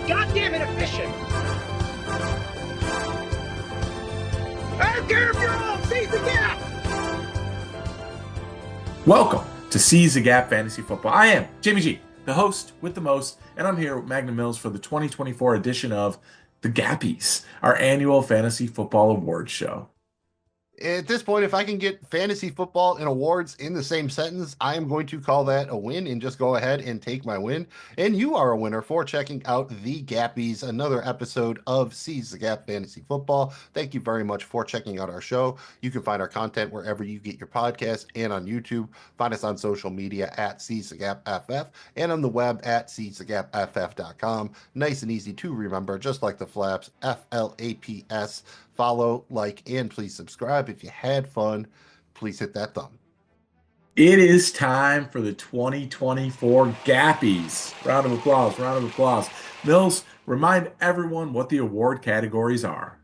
goddamn inefficient. I don't care if you're all Seize the Gap. Welcome to Seize the Gap Fantasy Football. I am Jamie G, the host with the most, and I'm here with Magnum Mills for the 2024 edition of the Gappies, our annual fantasy football awards show. At this point, if I can get fantasy football and awards in the same sentence, I am going to call that a win and just go ahead and take my win. And you are a winner for checking out the Gappies, another episode of Seize the Gap Fantasy Football. Thank you very much for checking out our show. You can find our content wherever you get your podcast and on YouTube. Find us on social media at Seize the Gap FF and on the web at seizethegapff.com. Nice and easy to remember, just like the flaps, FLAPS. Follow, like, and please subscribe. If you had fun, please hit that thumb. It is time for the 2024 Gappies. Round of applause, round of applause. Mills, remind everyone what the award categories are.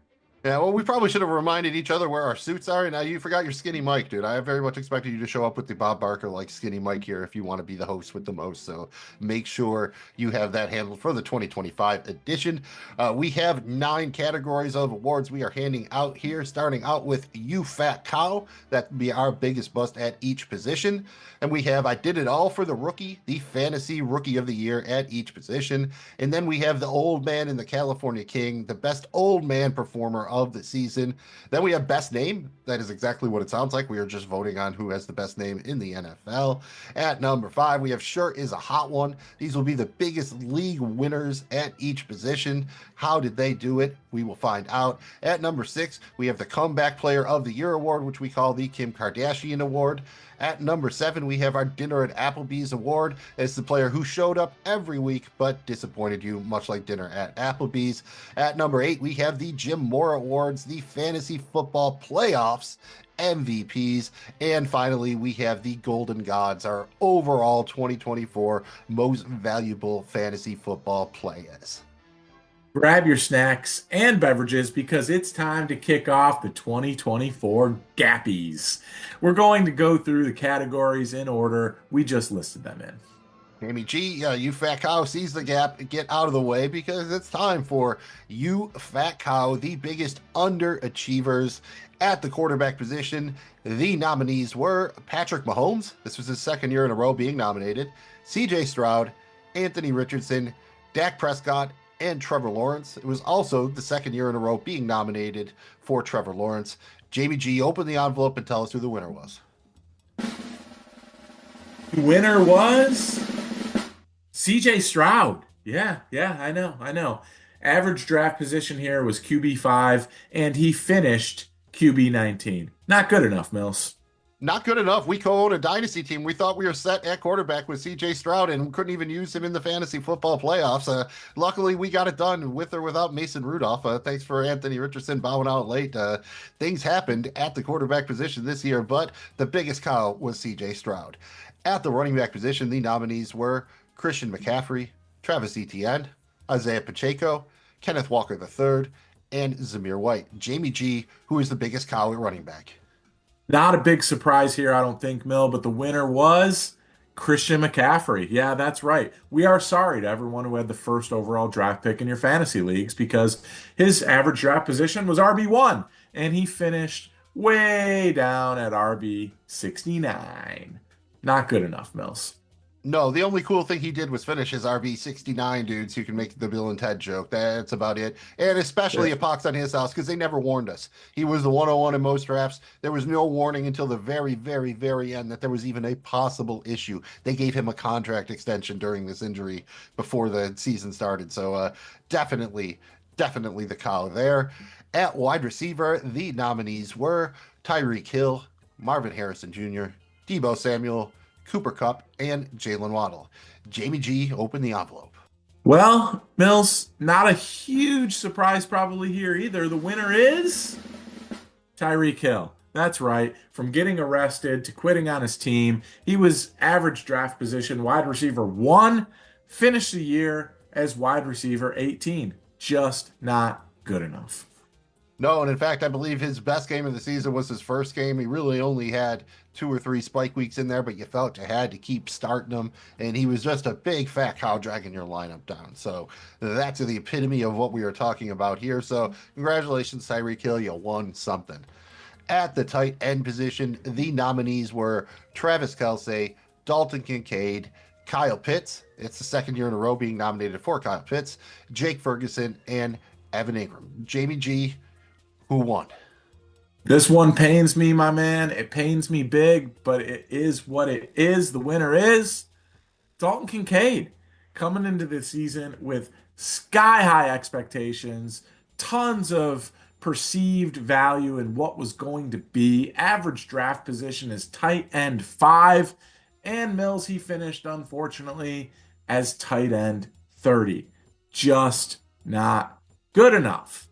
Yeah, well, we probably should have reminded each other where our suits are. Now you forgot your skinny Mike, dude. I very much expected you to show up with the Bob Barker like skinny Mike here if you want to be the host with the most. So make sure you have that handled for the 2025 edition. We have 9 categories of awards we are handing out here, starting out with You Fat Cow. That would be our biggest bust at each position. And we have I Did It All for the Rookie, the Fantasy Rookie of the Year at each position. And then we have the Old Man and the California King, the Best Old Man Performer of the season. Then we have Best Name. That is exactly what it sounds like. We are just voting on who has the best name in the NFL. At number 5, we have Sure Is a Hot One. These will be the biggest league winners at each position. How did they do it? We will find out. At number 6, we have the Comeback Player of the Year award, which we call the Kim Kardashian award. At number 7, we have our Dinner at Applebee's award as the player who showed up every week but disappointed you, much like Dinner at Applebee's. At number 8, we have the Jim Mora awards, the Fantasy Football Playoffs MVPs. And finally, we have the Golden Gods, our overall 2024 most valuable fantasy football players. Grab your snacks and beverages because it's time to kick off the 2024 Gappies. We're going to go through the categories in order. We just listed them in. Jamie G, You Fat Cow, Seize the Gap, get out of the way because it's time for You Fat Cow, the biggest underachievers at the quarterback position. The nominees were Patrick Mahomes. This was his second year in a row being nominated. CJ Stroud, Anthony Richardson, Dak Prescott, and Trevor Lawrence. It was also the second year in a row being nominated for Trevor Lawrence. Jamie G, open the envelope and tell us who the winner was. The winner was CJ Stroud. Yeah, I know. Average draft position here was QB5, and he finished QB19. Not good enough, Mills. Not good enough. We co-own a dynasty team. We thought we were set at quarterback with CJ Stroud and couldn't even use him in the fantasy football playoffs. Luckily, we got it done with or without Mason Rudolph. Thanks for Anthony Richardson bowing out late. Things happened at the quarterback position this year, but the biggest cow was CJ Stroud. At the running back position, the nominees were Christian McCaffrey, Travis Etienne, Isaiah Pacheco, Kenneth Walker III, and Zamir White. Jamie G, who is the biggest cow at running back? Not a big surprise here, I don't think, Mill, but the winner was Christian McCaffrey. Yeah, that's right. We are sorry to everyone who had the first overall draft pick in your fantasy leagues because his average draft position was RB1, and he finished way down at RB 69. Not good enough, Mills. No, the only cool thing he did was finish his RB 69, dude, so you can make the Bill and Ted joke. That's about it. And especially a pox on his house because they never warned us. He was the 101 in most drafts. There was no warning until the very, very, very end that there was even a possible issue. They gave him a contract extension during this injury before the season started. So definitely the cow there. At wide receiver, the nominees were Tyreek Hill, Marvin Harrison Jr., Deebo Samuel, Cooper Kupp, and Jalen Waddle. Jamie G, open the envelope. Well, Mills, not a huge surprise probably here either. The winner is Tyreek Hill. That's right. From getting arrested to quitting on his team, he was average draft position wide receiver 1, finished the year as wide receiver 18. Just not good enough. No, and in fact, I believe his best game of the season was his first game. He really only had 2 or 3 spike weeks in there, but you felt you had to keep starting him, and he was just a big fat cow dragging your lineup down. So that's the epitome of what we are talking about here. So congratulations, Tyreek Hill, you won something. At the tight end position, the nominees were Travis Kelce, Dalton Kincaid, Kyle Pitts. It's the second year in a row being nominated for Kyle Pitts, Jake Ferguson, and Evan Ingram. Jamie G, who won? This one pains me, my man. It pains me big, but it is what it is. The winner is Dalton Kincaid, coming into the season with sky high expectations, tons of perceived value in what was going to be. Average draft position is tight end 5. And Mills, he finished, unfortunately, as tight end 30. Just not good enough.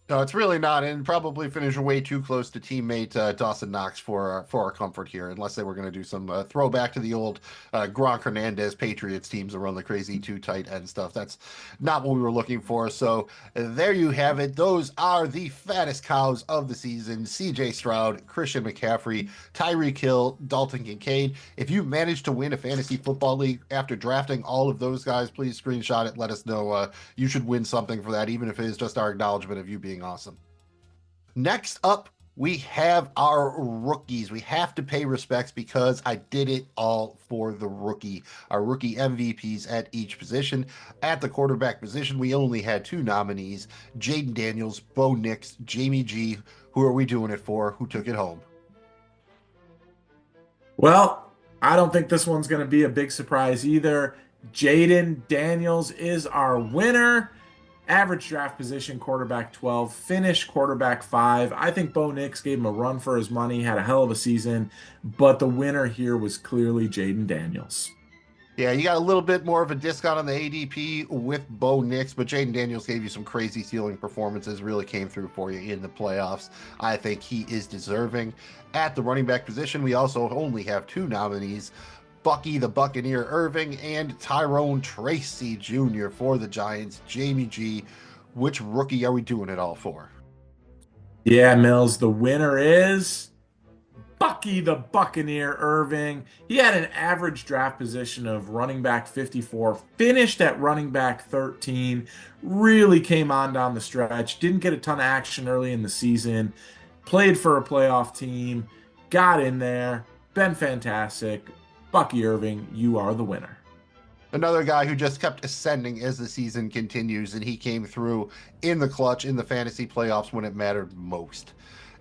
No, it's really not, and probably finished way too close to teammate Dawson Knox for our comfort here, unless they were going to do some throwback to the old Gronk Hernandez Patriots teams that run the crazy 2 tight end stuff. That's not what we were looking for. So there you have it. Those are the fattest cows of the season: C.J. Stroud, Christian McCaffrey, Tyreek Hill, Dalton Kincaid. If you managed to win a fantasy football league after drafting all of those guys, please screenshot it. Let us know. You should win something for that, even if it is just our acknowledgement of you being awesome. Next up, we have our rookies. We have to pay respects because I did it all for the rookie. Our rookie MVPs at each position. At the quarterback position, we only had 2 nominees: Jaden Daniels, Bo Nix, Jamie G. Who are we doing it for? Who took it home? Well, I don't think this one's going to be a big surprise either. Jaden Daniels is our winner. Average draft position, quarterback 12. Finish, quarterback 5. I think Bo Nix gave him a run for his money, had a hell of a season, but the winner here was clearly Jaden Daniels. Yeah, you got a little bit more of a discount on the ADP with Bo Nix, but Jaden Daniels gave you some crazy ceiling performances, really came through for you in the playoffs. I think he is deserving. At the running back position, we also only have 2 nominees: Bucky the Buccaneer Irving and Tyrone Tracy Jr. for the Giants. Jamie G, which rookie are we doing it all for? Yeah, Mills, the winner is Bucky the Buccaneer Irving. He had an average draft position of running back 54, finished at running back 13, really came on down the stretch, didn't get a ton of action early in the season, played for a playoff team, got in there, been fantastic. Bucky Irving, you are the winner. Another guy who just kept ascending as the season continues, and he came through in the clutch in the fantasy playoffs when it mattered most.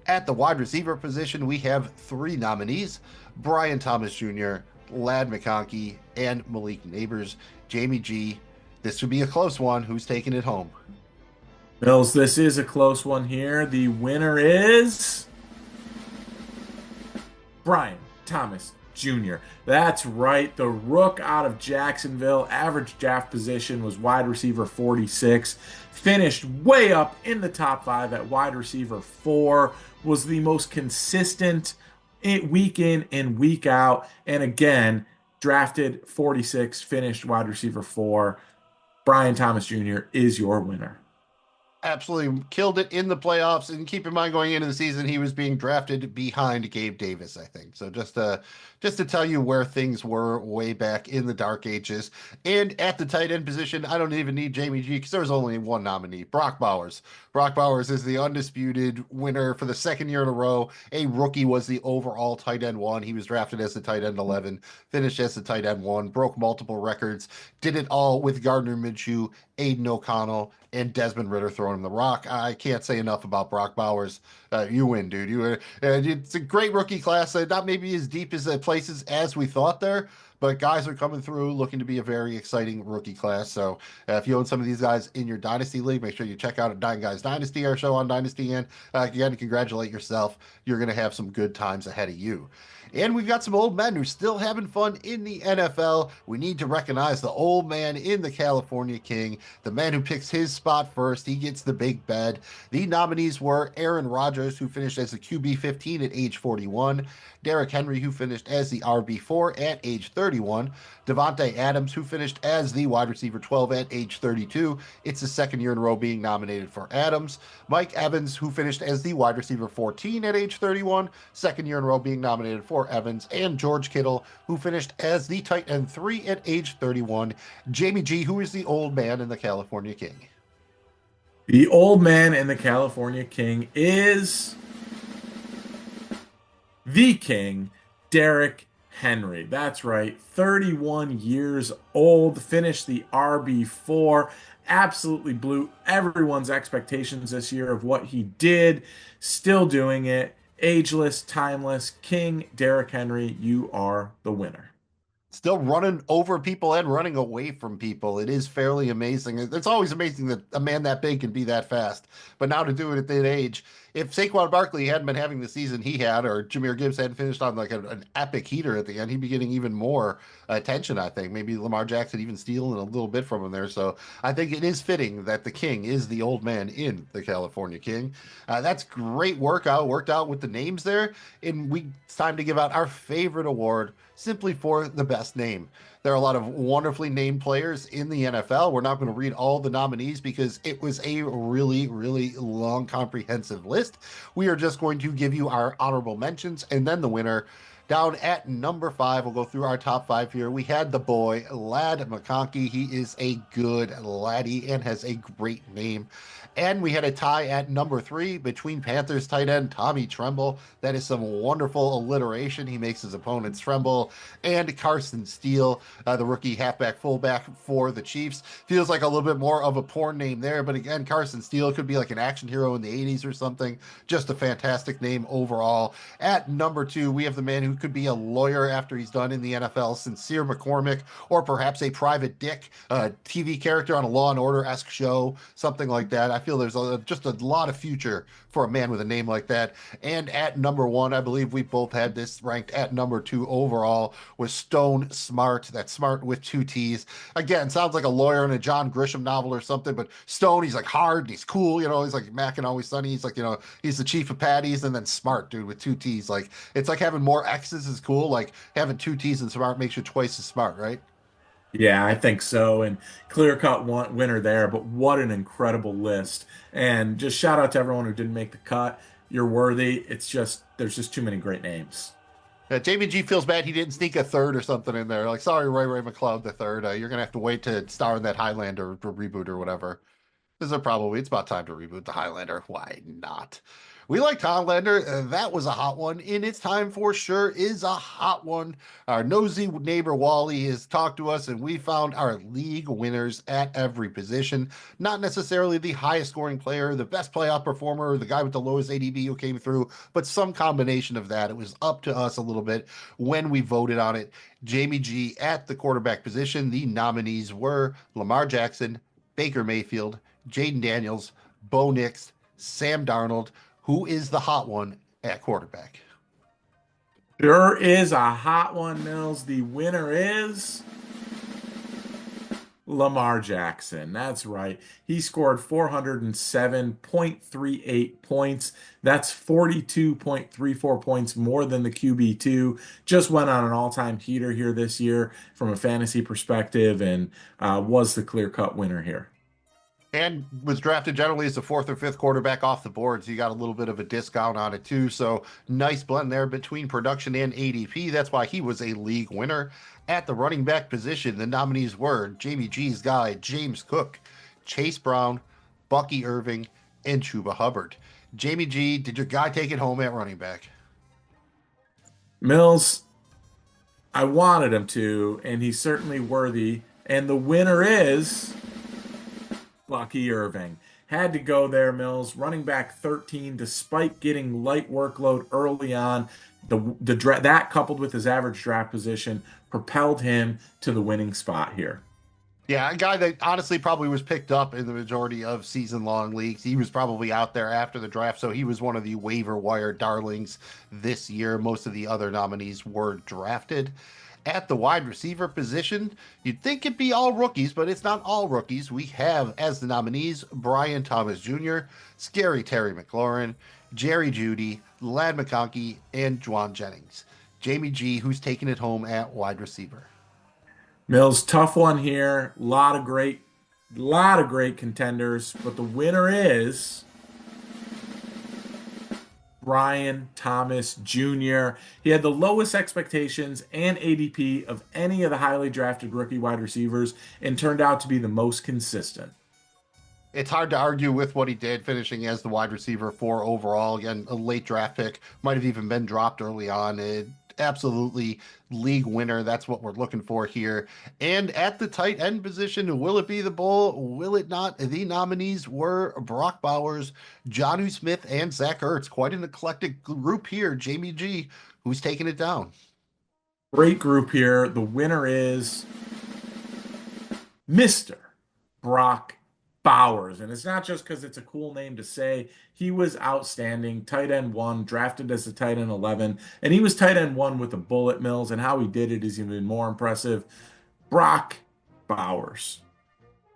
At the wide receiver position, we have 3 nominees: Brian Thomas Jr., Lad McConkey, and Malik Neighbors. Jamie G, this would be a close one. Who's taking it home? Mills, this is a close one here. The winner is Brian Thomas Jr. That's right. The rook out of Jacksonville. Average draft position was wide receiver 46. Finished way up in the top 5 at wide receiver 4. Was the most consistent week in and week out. And again, drafted 46, finished wide receiver 4. Brian Thomas Jr. is your winner. Absolutely killed it in the playoffs. And keep in mind, going into the season, he was being drafted behind Gabe Davis, I think. So just to tell you where things were way back in the dark ages. And at the tight end position, I don't even need Jamie G because there was only 1 nominee: Brock Bowers. Brock Bowers is the undisputed winner for the 2nd year in a row. A rookie, was the overall tight end 1. He was drafted as the tight end 11, finished as the tight end 1, broke multiple records, did it all with Gardner Minshew, Aiden O'Connell, and Desmond Ritter throwing him the rock. I can't say enough about Brock Bowers. You win, dude. It's a great rookie class. Not maybe as deep as places as we thought there, but guys are coming through looking to be a very exciting rookie class. So if you own some of these guys in your Dynasty League, make sure you check out Nine Guys Dynasty, our show on Dynasty. And again, congratulate yourself. You're going to have some good times ahead of you. And we've got some old men who are still having fun in the NFL. We need to recognize the old man in the California King, the man who picks his spot first. He gets the big bed. The nominees were Aaron Rodgers, who finished as the QB 15 at age 41, Derrick Henry, who finished as the RB4 at age 30, 31. Devontae Adams, who finished as the wide receiver 12 at age 32. It's the second year in a row being nominated for Adams. Mike Evans, who finished as the wide receiver 14 at age 31. Second year in a row being nominated for Evans. And George Kittle, who finished as the tight end 3 at age 31. Jamie G, who is the old man in the California King. The old man in the California King is the King, Derrick Henry. That's right, 31 years old, finished the RB4, absolutely blew everyone's expectations this year of what he did, still doing it, ageless, timeless. King Derrick Henry, you are the winner. Still running over people and running away from people. It is fairly amazing. It's always amazing that a man that big can be that fast. But now to do it at that age, if Saquon Barkley hadn't been having the season he had, or Jahmyr Gibbs hadn't finished on like an epic heater at the end, he'd be getting even more attention, I think. Maybe Lamar Jackson even stealing a little bit from him there. So I think it is fitting that the King is the old man in the California King. That's great worked out with the names there. And it's time to give out our favorite award, simply for the best name. There are a lot of wonderfully named players in the NFL. We're not going to read all the nominees because it was a really, really long, comprehensive list. We are just going to give you our honorable mentions and then the winner. Down at number 5, we'll go through our top 5 here. We had the boy, Ladd McConkey. He is a good laddie and has a great name. And we had a tie at number 3 between Panthers tight end Tommy Tremble. That is some wonderful alliteration. He makes his opponents tremble. And Carson Steele, the rookie halfback fullback for the Chiefs. Feels like a little bit more of a porn name there. But again, Carson Steele could be like an action hero in the 80s or something. Just a fantastic name overall. At number 2, we have the man who could be a lawyer after he's done in the NFL, Sincere McCormick, or perhaps a private dick, TV character on a Law and Order-esque show, something like that. I feel there's just a lot of future for a man with a name like that. And at number 1, I believe we both had this ranked at number 2 overall, was Stone Smart. That's Smart with 2 T's. Again, sounds like a lawyer in a John Grisham novel or something, but Stone, he's like hard, he's cool, he's like Mac and Always Sunny. He's like, he's the chief of Patties, and then Smart, dude, with 2 T's. Like, it's like having more X's is cool. Like having 2 T's and Smart makes you twice as smart, right? Yeah, I think so. And clear-cut winner there, but what an incredible list. And just shout out to everyone who didn't make the cut. You're worthy. There's just too many great names. Jamie G feels bad he didn't sneak a third or something in there. Like, sorry, Ray McLeod the third. You're going to have to wait to star in that Highlander reboot or whatever. It's about time to reboot the Highlander. Why not? We liked Highlander. That was a hot one. And It's Time for Sure is a hot one. Our nosy neighbor Wally has talked to us, and we found our league winners at every position. Not necessarily the highest scoring player, the best playoff performer, the guy with the lowest ADB who came through, but some combination of that. It was up to us a little bit when we voted on it. Jamie G at the quarterback position. The nominees were Lamar Jackson, Baker Mayfield, Jaden Daniels, Bo Nix, Sam Darnold. Who is the hot one at quarterback? There is a hot one, Mills. The winner is Lamar Jackson. That's right. He scored 407.38 points. That's 42.34 points more than the QB2. Just went on an all-time heater here this year from a fantasy perspective and was the clear-cut winner here. And was drafted generally as the 4th or 5th quarterback off the board, so you got a little bit of a discount on it too. So nice blend there between production and ADP. That's why he was a league winner. At the running back position, the nominees were Jamie G's guy, James Cook, Chase Brown, Bucky Irving, and Chuba Hubbard. Jamie G, did your guy take it home at running back? Mills, I wanted him to, and he's certainly worthy. And the winner is Bucky Irving. Had to go there, Mills. Running back 13, despite getting light workload early on. That coupled with his average draft position propelled him to the winning spot here. Yeah, a guy that honestly probably was picked up in the majority of season-long leagues. He was probably out there after the draft, so he was one of the waiver wire darlings this year. Most of the other nominees were drafted. At the wide receiver position, you'd think it'd be all rookies, but it's not all rookies. We have as the nominees Brian Thomas Jr., Scary Terry McLaurin, Jerry Jeudy, Ladd McConkey, and Juwan Jennings. Jamie G, who's taking it home at wide receiver? Mills, tough one here. Lot of great contenders, but the winner is Brian Thomas Jr. He had the lowest expectations and ADP of any of the highly drafted rookie wide receivers and turned out to be the most consistent. It's hard to argue with what he did, finishing as the wide receiver 4 overall. Again, a late draft pick, might have even been dropped early on. Absolutely league winner. That's what we're looking for here. And at the tight end position, will it be the Bull? Will it not? The nominees were Brock Bowers, Jonnu Smith, and Zach Ertz. Quite an eclectic group here. Jamie G, who's taking it down? Great group here. The winner is Mr. Brock Bowers. And it's not just because it's a cool name to say. He was outstanding. Tight end 1, drafted as a tight end 11. And he was tight end 1 with the bullet Mills. And how he did it is even more impressive. Brock Bowers.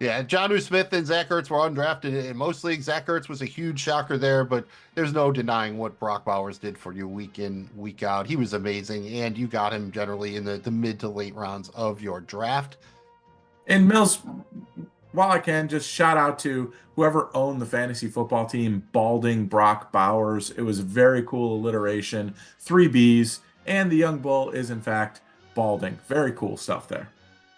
Yeah, Jonnu Smith and Zach Ertz were undrafted in most leagues. Zach Ertz was a huge shocker there, but there's no denying what Brock Bowers did for you week in, week out. He was amazing, and you got him generally in the mid to late rounds of your draft. And Mills, while I can, just shout out to whoever owned the fantasy football team, Balding Brock Bowers. It was a very cool alliteration. 3 B's, and the young bull is, in fact, balding. Very cool stuff there.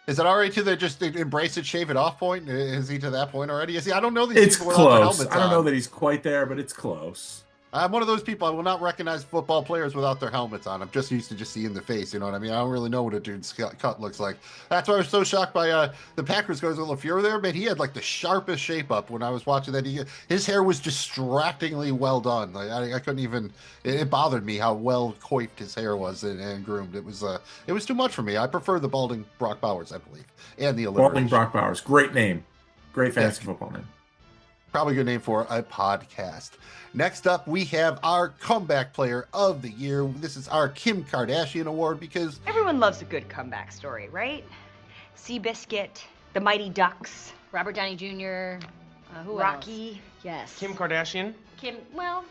Is it already to the just embrace it, shave it off point? Is he to that point already? Is he? I don't know these It's people without their close. helmets I don't know on. that he's quite there, but it's close. I'm one of those people. I will not recognize football players without their helmets on. I'm just used to just seeing the face. You know what I mean? I don't really know what a dude's cut looks like. That's why I was so shocked by the Packers guys with LaFleur there. Man, he had like the sharpest shape up when I was watching that. His hair was distractingly well done. Like I couldn't even. It bothered me how well coiffed his hair was and groomed. It was too much for me. I prefer the balding Brock Bowers, I believe, and the alliteration. Balding Brock Bowers. Great name. Great fantasy football name. Probably a good name for a podcast. Next up, we have our comeback player of the year. This is our Kim Kardashian award because everyone loves a good comeback story, right? Seabiscuit, the Mighty Ducks, Robert Downey Jr., who Rocky. else? Yes. Kim Kardashian. Well,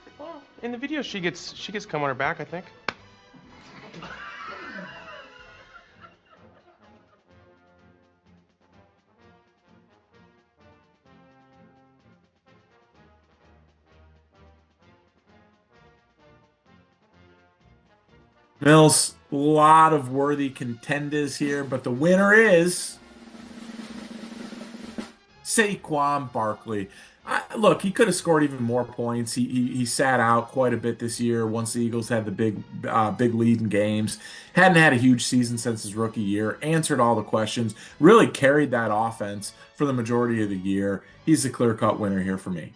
In the video, she gets cum on her back, I think. Mills, a lot of worthy contenders here, but the winner is Saquon Barkley. Look, he could have scored even more points. He sat out quite a bit this year once the Eagles had the big lead in games. Hadn't had a huge season since his rookie year. Answered all the questions. Really carried that offense for the majority of the year. He's the clear-cut winner here for me.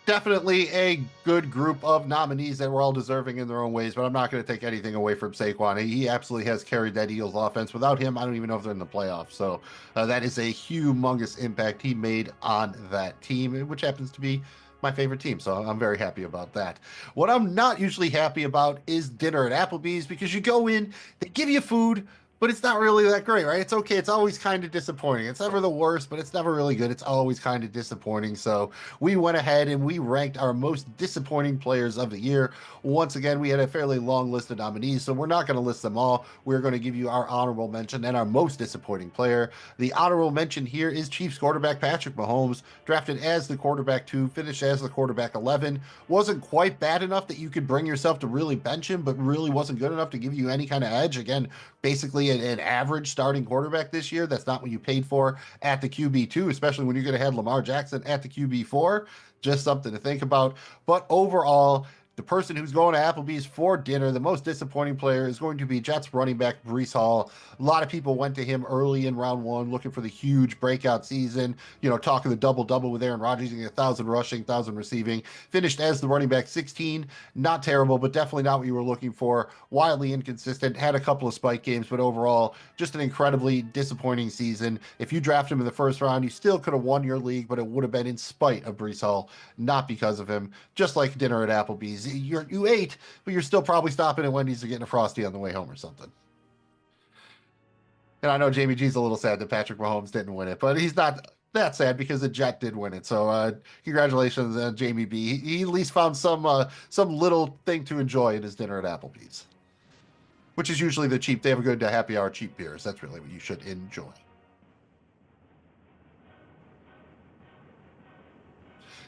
Definitely a good group of nominees that were all deserving in their own ways, but I'm not going to take anything away from Saquon. He absolutely has carried that Eagles offense. Without him, I don't even know if they're in the playoffs. So that is a humongous impact he made on that team, which happens to be my favorite team. So I'm very happy about that. What I'm not usually happy about is dinner at Applebee's, because you go in, they give you food, but it's not really that great, right? It's okay. It's always kind of disappointing. It's never the worst, but it's never really good. It's always kind of disappointing. So we went ahead and we ranked our most disappointing players of the year. Once again, we had a fairly long list of nominees, so we're not going to list them all. We're going to give you our honorable mention and our most disappointing player. The honorable mention here is Chiefs quarterback Patrick Mahomes, drafted as the quarterback 2, finished as the quarterback 11. Wasn't quite bad enough that you could bring yourself to really bench him, but really wasn't good enough to give you any kind of edge. Again, basically an average starting quarterback this year. That's not what you paid for at the QB2, especially when you're going to have Lamar Jackson at the QB4. Just something to think about. But overall, the person who's going to Applebee's for dinner, the most disappointing player, is going to be Jets running back Breece Hall. A lot of people went to him early in round 1 looking for the huge breakout season, talking the double-double with Aaron Rodgers, getting 1,000 rushing, 1,000 receiving. Finished as the running back 16. Not terrible, but definitely not what you were looking for. Wildly inconsistent, had a couple of spike games, but overall, just an incredibly disappointing season. If you draft him in the first round, you still could have won your league, but it would have been in spite of Breece Hall, not because of him. Just like dinner at Applebee's. You ate, but you're still probably stopping at Wendy's to get a Frosty on the way home or something. And I know Jamie G's a little sad that Patrick Mahomes didn't win it, but he's not that sad because the Jet did win it. So congratulations, Jamie B. He at least found some little thing to enjoy in his dinner at Applebee's. which is usually the cheap. They have a good happy hour cheap beers. That's really what you should enjoy.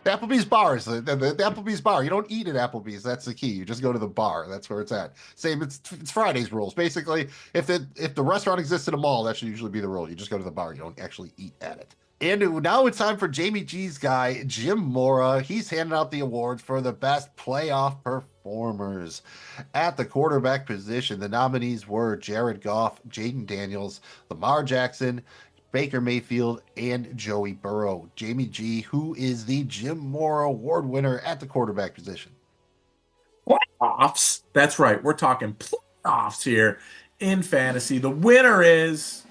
The Applebee's bar is the Applebee's bar. You don't eat at Applebee's. That's the key. You just go to the bar. That's where it's at. Same. It's Friday's rules. Basically, if the restaurant exists in a mall, that should usually be the rule. You just go to the bar. You don't actually eat at it. And now it's time for Jamie G's guy, Jim Mora. He's handing out the awards for the best playoff performers. At the quarterback position, the nominees were Jared Goff, Jaden Daniels, Lamar Jackson, Baker Mayfield, and Joey Burrow. Jamie G, who is the Jim Mora Award winner at the quarterback position? Playoffs. That's right. We're talking playoffs here in fantasy. The winner is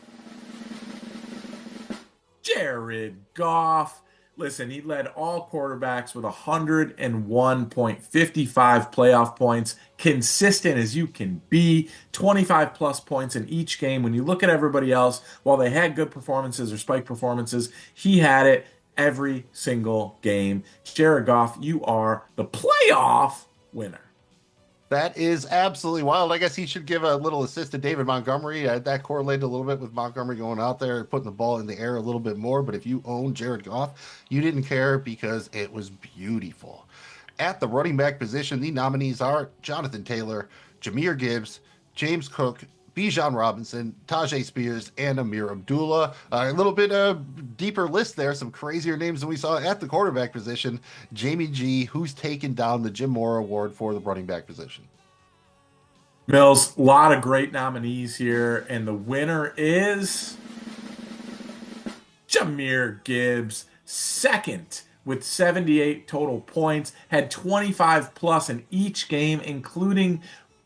Jared Goff. Listen, he led all quarterbacks with 101.55 playoff points, consistent as you can be, 25 plus points in each game. When you look at everybody else, while they had good performances or spike performances, he had it every single game. Jared Goff, you are the playoff winner. That is absolutely wild. I guess he should give a little assist to David Montgomery. That correlated a little bit with Montgomery going out there and putting the ball in the air a little bit more. But if you own Jared Goff, you didn't care because it was beautiful. At the running back position, the nominees are Jonathan Taylor, Jahmyr Gibbs, James Cook, Bijan Robinson, Tajay Spears, and Amir Abdullah. A little bit deeper list there, some crazier names than we saw at the quarterback position. Jamie G, who's taken down the Jim Mora Award for the running back position? Mills, a lot of great nominees here, and the winner is Jahmyr Gibbs, second with 78 total points, had 25 plus in each game, including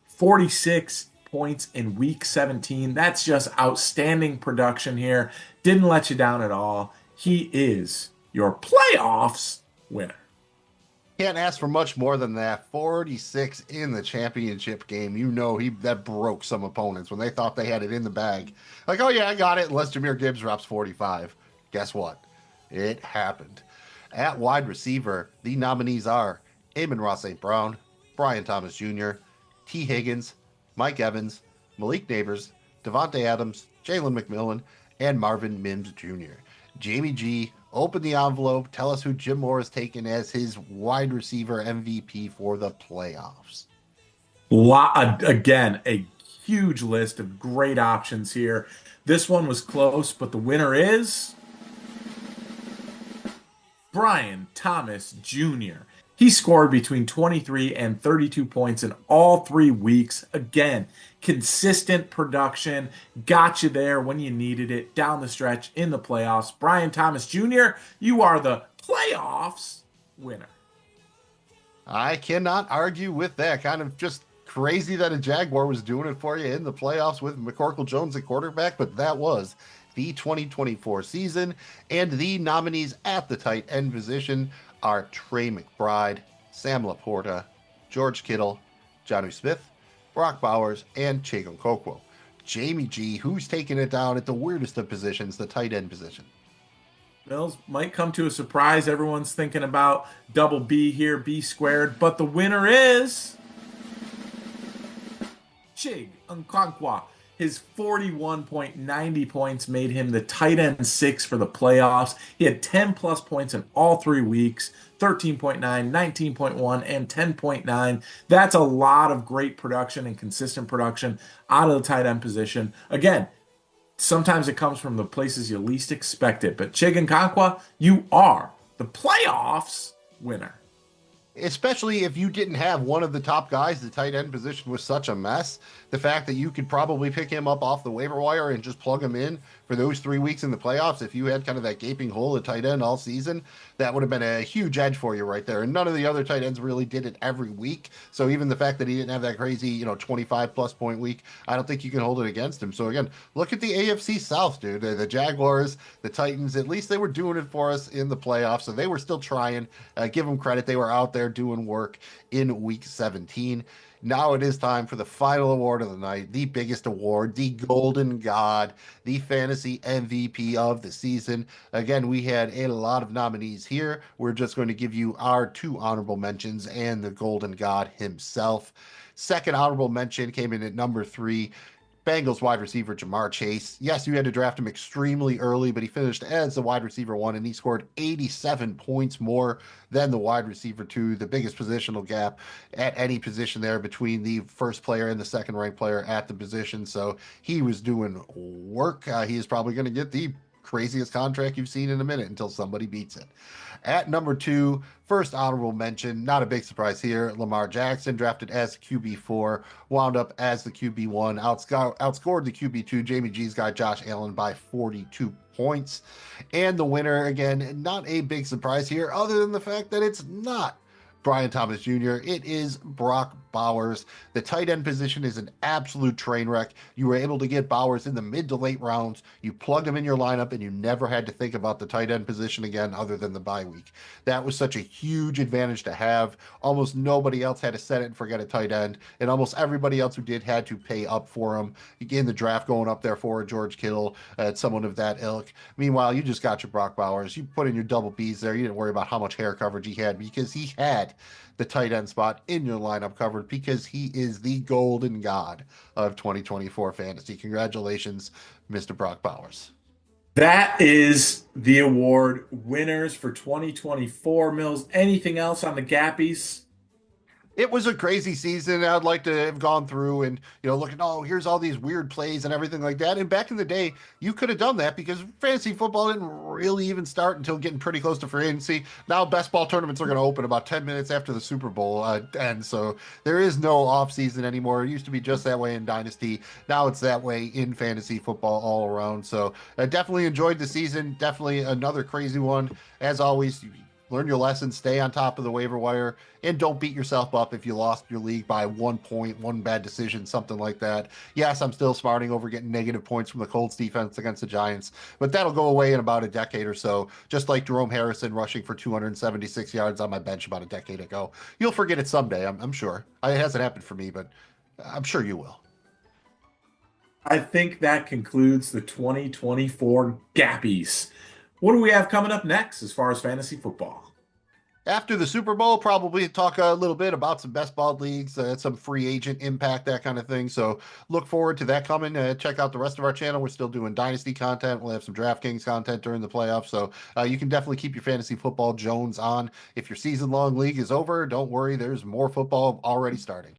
46 points in week 17. That's just outstanding production here. Didn't let you down at all. He is your playoffs winner. Can't ask for much more than that. 46 in the championship game. You know, that broke some opponents when they thought they had it in the bag. Like, oh yeah, I got it, unless Jahmyr Gibbs drops 45. Guess what? It happened. At wide receiver, the nominees are Amon-Ra St. Brown, Brian Thomas Jr., T. Higgins, Mike Evans, Malik Neighbors, Devontae Adams, Jalen McMillan, and Marvin Mims Jr. Jamie G, open the envelope. Tell us who Jim Mora has taken as his wide receiver MVP for the playoffs. Again, a huge list of great options here. This one was close, but the winner is Brian Thomas Jr. He scored between 23 and 32 points in all 3 weeks. Again, consistent production, got you there when you needed it down the stretch in the playoffs. Brian Thomas Jr., you are the playoffs winner. I cannot argue with that. Kind of just crazy that a Jaguar was doing it for you in the playoffs with McCorkle Jones at quarterback, but that was the 2024 season. And the nominees at the tight end position are Trey McBride, Sam Laporta, George Kittle, Jonnu Smith, Brock Bowers, and Chigum Kokwo. Jamie G, who's taking it down at the weirdest of positions, the tight end position? Mills, might come to a surprise. Everyone's thinking about double B here, B squared, but the winner is Chig Okonkwo. His 41.90 points made him the tight end 6 for the playoffs. He had 10 plus points in all 3 weeks, 13.9, 19.1, and 10.9. That's a lot of great production and consistent production out of the tight end position. Again, sometimes it comes from the places you least expect it. But Chig Okonkwo, you are the playoffs winner. Especially if you didn't have one of the top guys, the tight end position was such a mess. The fact that you could probably pick him up off the waiver wire and just plug him in for those 3 weeks in the playoffs, if you had kind of that gaping hole at tight end all season, that would have been a huge edge for you right there. And none of the other tight ends really did it every week. So even the fact that he didn't have that crazy, 25 plus point week, I don't think you can hold it against him. So again, look at the AFC South, dude. The Jaguars, the Titans, at least they were doing it for us in the playoffs. So they were still trying. Give them credit. They were out there doing work in week 17. Now it is time for the final award of the night, the biggest award, the Golden God, the fantasy MVP of the season. Again, we had a lot of nominees here. We're just going to give you our 2 honorable mentions and the Golden God himself. Second honorable mention came in at number 3. Bengals wide receiver Jamar Chase. Yes, you had to draft him extremely early, but he finished as the wide receiver 1, and he scored 87 points more than the wide receiver 2, the biggest positional gap at any position there between the first player and the second ranked player at the position. So he was doing work. He is probably going to get the craziest contract you've seen in a minute until somebody beats it. At number 2, first honorable mention, not a big surprise here, Lamar Jackson, drafted as QB4, wound up as the QB1, outscored the QB2, Jamie G's guy Josh Allen by 42 points. And the winner, again, not a big surprise here, other than the fact that it's not Brian Thomas Jr. It is Brock Bowers. The tight end position is an absolute train wreck. You were able to get Bowers in the mid to late rounds. You plugged him in your lineup and you never had to think about the tight end position again other than the bye week. That was such a huge advantage to have. Almost nobody else had to set it and forget a tight end, and almost everybody else who did had to pay up for him. In the draft going up there for George Kittle, someone of that ilk. Meanwhile, you just got your Brock Bowers. You put in your double Bs there. You didn't worry about how much hair coverage he had because he had the tight end spot in your lineup covered because he is the golden god of 2024 fantasy. Congratulations, Mr. Brock Bowers. That is the award winners for 2024. Mills, anything else on the Gappies? It was a crazy season. I'd like to have gone through and, look at, oh, here's all these weird plays and everything like that. And back in the day, you could have done that because fantasy football didn't really even start until getting pretty close to free agency. Now best ball tournaments are going to open about 10 minutes after the Super Bowl. And so there is no off season anymore. It used to be just that way in Dynasty. Now it's that way in fantasy football all around. So I definitely enjoyed the season. Definitely another crazy one. As always, learn your lessons, stay on top of the waiver wire, and don't beat yourself up if you lost your league by 1 point, one bad decision, something like that. Yes, I'm still smarting over getting negative points from the Colts defense against the Giants, but that'll go away in about a decade or so, just like Jerome Harrison rushing for 276 yards on my bench about a decade ago. You'll forget it someday, I'm sure. It hasn't happened for me, but I'm sure you will. I think that concludes the 2024 Gappies. What do we have coming up next as far as fantasy football? After the Super Bowl, probably talk a little bit about some best ball leagues, some free agent impact, that kind of thing. So look forward to that coming. Check out the rest of our channel. We're still doing Dynasty content. We'll have some DraftKings content during the playoffs. So you can definitely keep your fantasy football Jones on. If your season-long league is over, don't worry. There's more football already starting.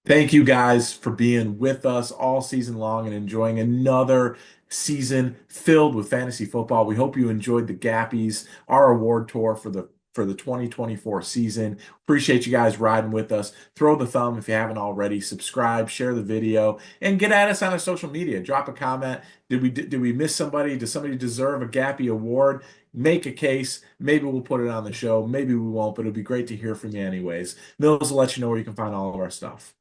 Thank you guys for being with us all season long and enjoying another season filled with fantasy football. We hope you enjoyed the Gappies, our award tour for the 2024 season. Appreciate you guys riding with us. Throw the thumb if you haven't already. Subscribe, share the video, and get at us on our social media. Drop a comment. Did we miss somebody? Does somebody deserve a Gappy award? Make a case. Maybe we'll put it on the show. Maybe we won't, but it'll be great to hear from you anyways. Mills will let you know where you can find all of our stuff.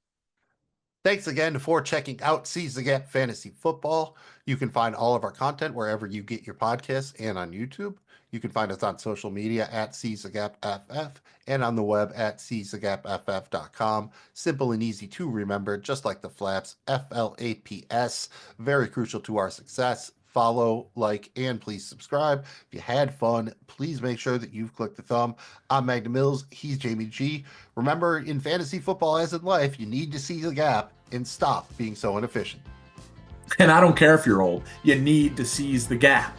Thanks again for checking out Seize the Gap Fantasy Football. You can find all of our content wherever you get your podcasts and on YouTube. You can find us on social media at Seize the Gap FF and on the web at seizthegappff.com. Simple and easy to remember, just like the flaps, FLAPS. Very crucial to our success. Follow, like, and please subscribe. If you had fun, please make sure that you've clicked the thumb. I'm Magnum Mills. He's Jamie G. Remember, in fantasy football as in life, you need to seize the gap and stop being so inefficient. And I don't care if you're old. You need to seize the gap.